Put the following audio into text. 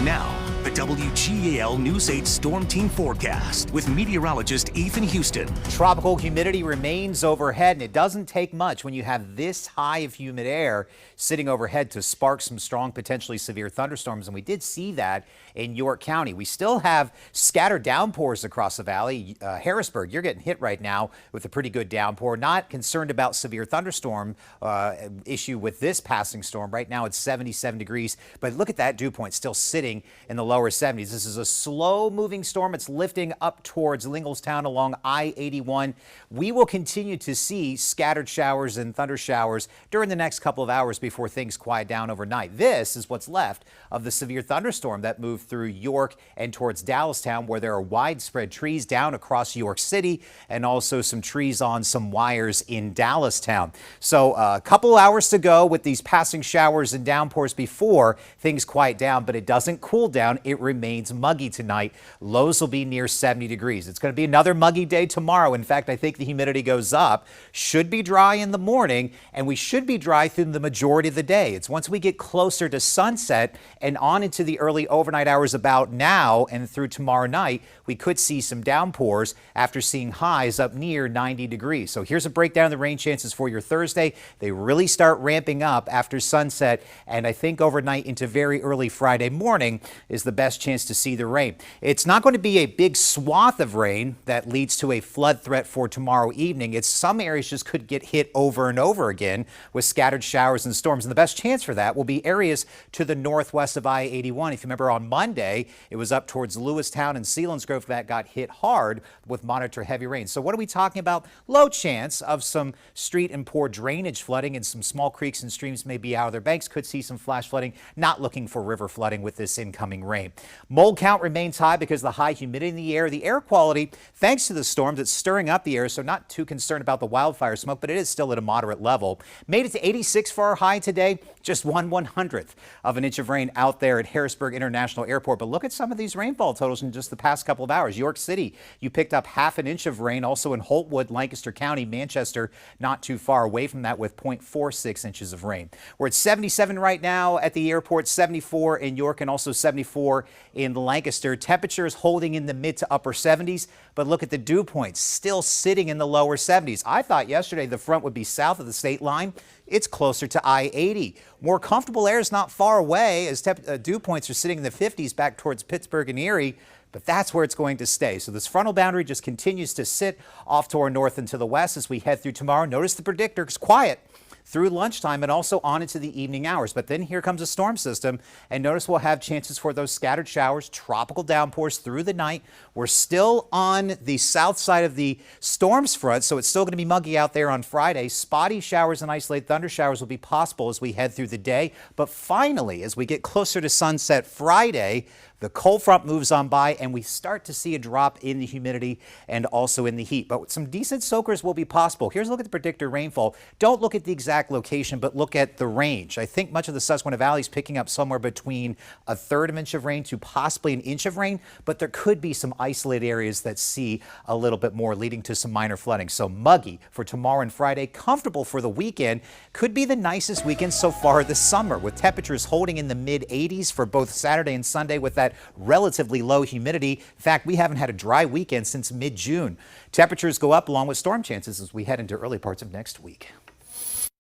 Now, the WGAL News 8 Storm Team Forecast with meteorologist Ethan Houston. Tropical humidity remains overhead, and it doesn't take much when you have this high of humid air sitting overhead to spark some strong, potentially severe thunderstorms, and we did see that in York County. We still have scattered downpours across the valley. Harrisburg, you're getting hit right now with a pretty good downpour. Not concerned about severe thunderstorm issue with this passing storm. Right now it's 77 degrees, but look at that dew point still sitting in the lower 70s. This is a slow moving storm. It's lifting up towards Linglestown along I-81. We will continue to see scattered showers and thunder showers during the next couple of hours before things quiet down overnight. This is what's left of the severe thunderstorm that moved through York and towards Dallastown, where there are widespread trees down across York City and also some trees on some wires in Dallastown. So a couple hours to go with these passing showers and downpours before things quiet down, but it doesn't cool down. It remains muggy tonight. Lows will be near 70 degrees. It's going to be another muggy day tomorrow. In fact, I think the humidity goes up. Should be dry in the morning, and we should be dry through the majority of the day. It's once we get closer to sunset and on into the early overnight hours about now and through tomorrow night, we could see some downpours after seeing highs up near 90 degrees. So here's a breakdown of the rain chances for your Thursday. They really start ramping up after sunset, and I think overnight into very early Friday morning is the best chance to see the rain. It's not going to be a big swath of rain that leads to a flood threat for tomorrow evening. It's some areas just could get hit over and over again with scattered showers and storms. And the best chance for that will be areas to the northwest of I-81. If you remember on Monday, it was up towards Lewistown and Selinsgrove that got hit hard with moderate heavy rain. So what are we talking about? Low chance of some street and poor drainage flooding, and some small creeks and streams may be out of their banks. Could see some flash flooding. Not looking for river flooding with this incoming rain. Mold count remains high because of the high humidity in the air. The air quality, thanks to the storms, it's stirring up the air, so not too concerned about the wildfire smoke, but it is still at a moderate level. Made it to 86 for our high today. Just 1/100th of an inch of rain out there at Harrisburg International Airport. But look at some of these rainfall totals in just the past couple of hours. York City, you picked up half an inch of rain. Also in Holtwood, Lancaster County, Manchester, not too far away from that with 0.46 inches of rain. We're at 77 right now at the airport, 74 in York, and also 74 in Lancaster. Temperatures holding in the mid to upper 70s, but look at the dew points still sitting in the lower 70s. I thought yesterday the front would be south of the state line. It's closer to I-80. More comfortable air is not far away as dew points are sitting in the 50s back towards Pittsburgh and Erie, but that's where it's going to stay. So this frontal boundary just continues to sit off to our north and to the west as we head through tomorrow. Notice the predictor is quiet through lunchtime and also on into the evening hours. But then here comes a storm system, and notice we'll have chances for those scattered showers, tropical downpours through the night. We're still on the south side of the storms front, so it's still going to be muggy out there on Friday. Spotty showers and isolated thunder showers will be possible as we head through the day. But finally, as we get closer to sunset Friday, the cold front moves on by and we start to see a drop in the humidity and also in the heat. But some decent soakers will be possible. Here's a look at the predictor rainfall. Don't look at the exact location, but look at the range. I think much of the Susquehanna Valley is picking up somewhere between a third of an inch of rain to possibly an inch of rain, but there could be some isolated areas that see a little bit more, leading to some minor flooding. So muggy for tomorrow and Friday, comfortable for the weekend. Could be the nicest weekend so far this summer, with temperatures holding in the mid 80s for both Saturday and Sunday with that relatively low humidity. In fact, we haven't had a dry weekend since mid-June. Temperatures go up along with storm chances as we head into early parts of next week.